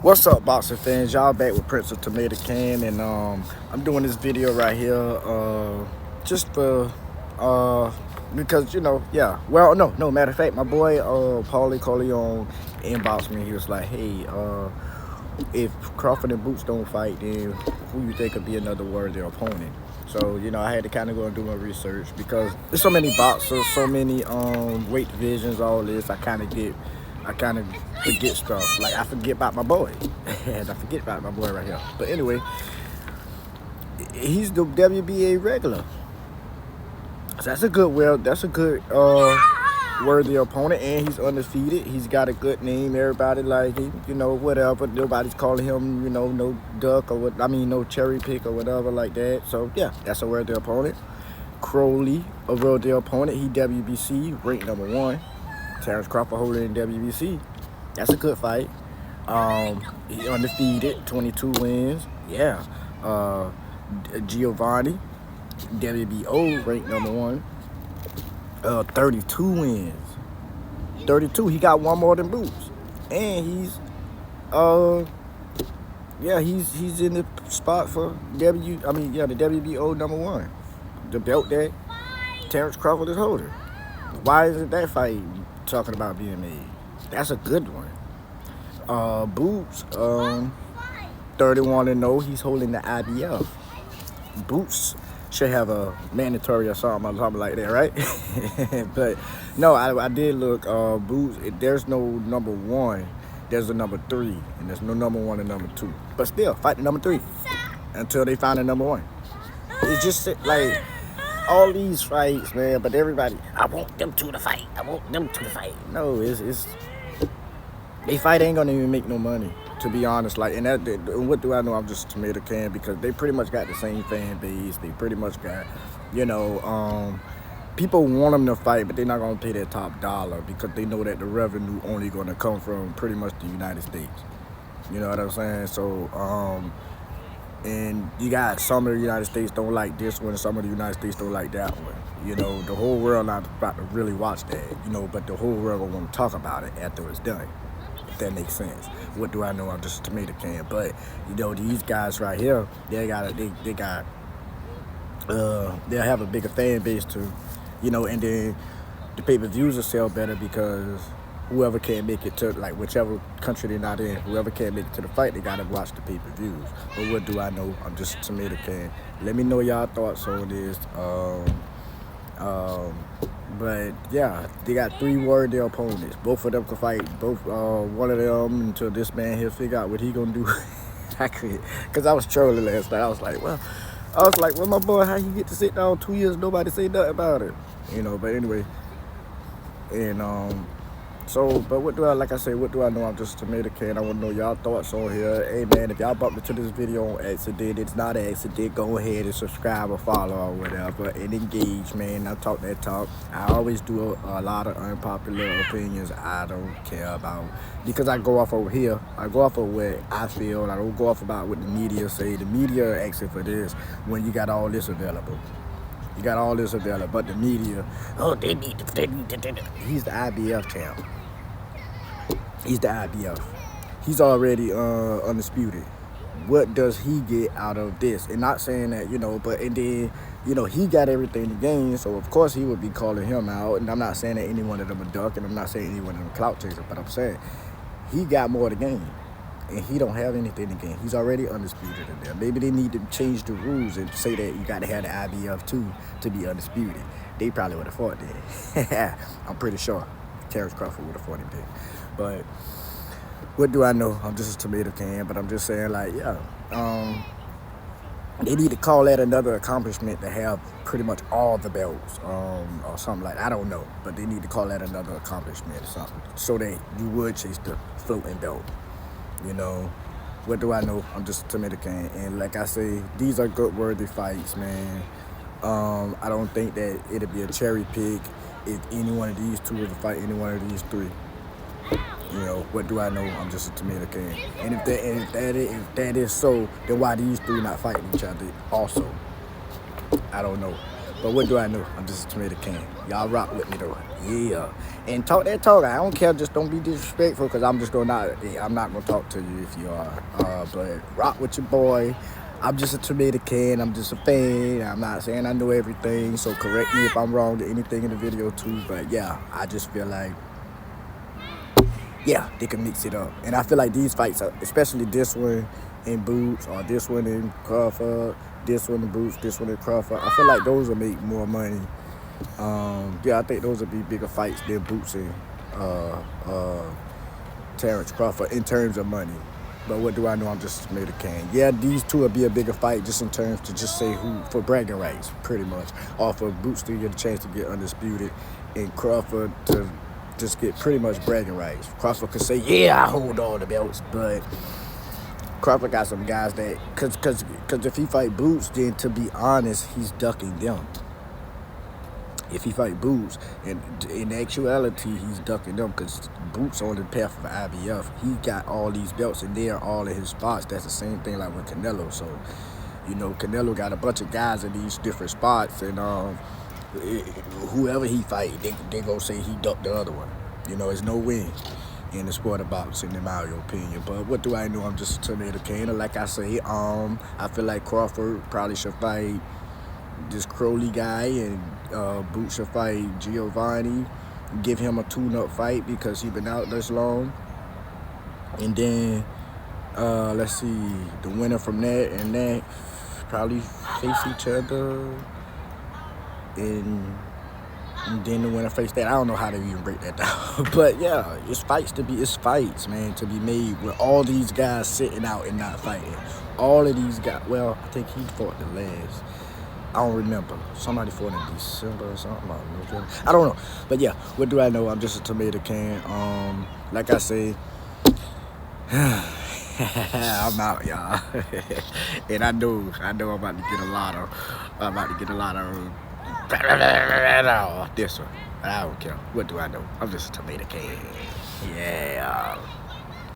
What's up, boxing fans? Y'all back with Prince of Tomato Can, and I'm doing this video right here, just for, because yeah. Well, no. Matter of fact, my boy, Paulie Corleone inboxed me. He was like, "Hey, if Crawford and Boots don't fight, then who you think could be another worthy opponent?" So I had to kind of go and do my research because there's so many boxers, so many weight divisions, all this. I kind of forget stuff. Like I forget about my boy, and I forget about my boy right here. But anyway, he's the WBA regular. So that's a good worthy opponent, and he's undefeated. He's got a good name. Everybody like him, whatever. Nobody's calling him, no duck or what. I mean, no cherry pick or whatever like that. So yeah, that's a worthy opponent. Crowley, a worthy opponent. He WBC ranked #1. Terence Crawford holding in WBC. That's a good fight. He undefeated, 22 wins. Yeah. Giovanni, WBO ranked #1. 32 wins. 32. He got one more than Boots. And he's he's in the spot for the WBO #1. The belt that Terence Crawford is holding. Why isn't that fight talking about being made? That's a good one. Boots, 31-0. He's holding the IBF. Boots should have a mandatory or something like that, right? But no, I did look. Boots, there's no #1. There's a #3, and there's no #1 and #2. But still, fight the #3 until they find a #1. It's just like all these fights, man. But everybody, I want them two to fight. I want them two to fight. No, it's they fight ain't gonna even make no money, to be honest. Like, and what do I know? I'm just a tomato can because they pretty much got the same fan base. They pretty much got, people want them to fight, but they're not gonna pay their top dollar because they know that the revenue only gonna come from pretty much the United States. You know what I'm saying? So, and you got some of the United States don't like this one, some of the United States don't like that one. The whole world not about to really watch that, but the whole world gonna want to talk about it after it's done. If that makes sense. What do I know? I'm just a tomato can. But these guys right here, they'll have a bigger fan base too, and then the pay-per-views will sell better because whoever can't make it to, like, whichever country they're not in, whoever can't make it to the fight, they gotta watch the pay-per-views. But what do I know? I'm just a tomato can. Let me know y'all thoughts on this. But yeah, they got 3 worthy opponents. Both of them can fight. One of them until this man here figure out what he gonna do. Cause I was trolling last night. I was like, well, my boy, how he get to sit down 2 years? Nobody say nothing about it. But anyway, and but what do I know? I'm just a tomato can. I want to know y'all thoughts on here. Hey man, if y'all bumped into this video on accident, it's not an accident. Go ahead and subscribe or follow or whatever and engage, man. I talk that talk. I always do a lot of unpopular opinions I don't care about because I go off over here. I go off of what I feel. I don't go off about what the media say. The media asking for this when you got all this available. You got all this available, but the media, they need to. He's the IBF champ. He's the IBF. He's already undisputed. What does he get out of this? And not saying that, and then, he got everything to gain, so of course he would be calling him out. And I'm not saying that any one of them are duck, and I'm not saying any one of them clout chaser, but I'm saying he got more to gain. And he don't have anything to gain. He's already undisputed in there. Maybe they need to change the rules and say that you got to have the IBF too to be undisputed. They probably would have fought that. I'm pretty sure Terence Crawford would have fought him then. But what do I know? I'm just a tomato can. But I'm just saying, like, yeah. They need to call that another accomplishment to have pretty much all the belts, or something like that. I don't know. But they need to call that another accomplishment or something so that you would chase the floating belt. What do I know? I'm just a tomato can. And like I say, these are good worthy fights, man. I don't think that it'll be a cherry pick if any one of these two was to fight any one of these 3. What do I know? I'm just a tomato can. And if that is so, then why these 3 not fighting each other also? I don't know. But what do I know? I'm just a tomato can. Y'all rock with me though. Yeah. And talk that talk. I don't care. Just don't be disrespectful, because I'm just I'm not gonna talk to you if you are. But rock with your boy. I'm just a tomato can. I'm just a fan. I'm not saying I know everything. So correct me if I'm wrong to anything in the video too. But yeah, I just feel like, yeah, they can mix it up. And I feel like these fights, especially this one in Boots, or this one in Crawford, this one in Boots, this one in Crawford, I feel like those will make more money. Yeah, I think those will be bigger fights than Boots and Terence Crawford in terms of money. But what do I know? I'm just a tomato can. Yeah, these two will be a bigger fight just in terms to just say who, for bragging rights, pretty much. Or for Boots to get a chance to get undisputed, and Crawford to just get pretty much bragging rights. Crawford could say, yeah, I hold all the belts, but Crawford got some guys that, cause if he fight Boots, then to be honest, he's ducking them. If he fight Boots, and in actuality, he's ducking them, because Boots on the path of IBF. He got all these belts, and they are all in his spots. That's the same thing like with Canelo. So, you know, Canelo got a bunch of guys in these different spots, and whoever he fight, they gonna say he ducked the other one. You know, there's no win in the sport of boxing, in my opinion. But what do I know? I'm just a tomato can. And like I say, I feel like Crawford probably should fight this Crowley guy, and Boots should fight Giovanni. Give him a tune-up fight because he's been out this long. And then, let's see, the winner from that and that probably face each other. And then the winner face that. I don't know how to even break that down. But yeah, it's fights, man, to be made with all these guys sitting out and not fighting. All of these guys, well, I think he fought the last. I don't remember. Somebody fought in December or something. I don't know. But yeah, what do I know? I'm just a tomato can. Like I say, I'm out, y'all. And I know I'm about to get a lot of this one. I don't care. What do I know? I'm just a tomato can. Yeah.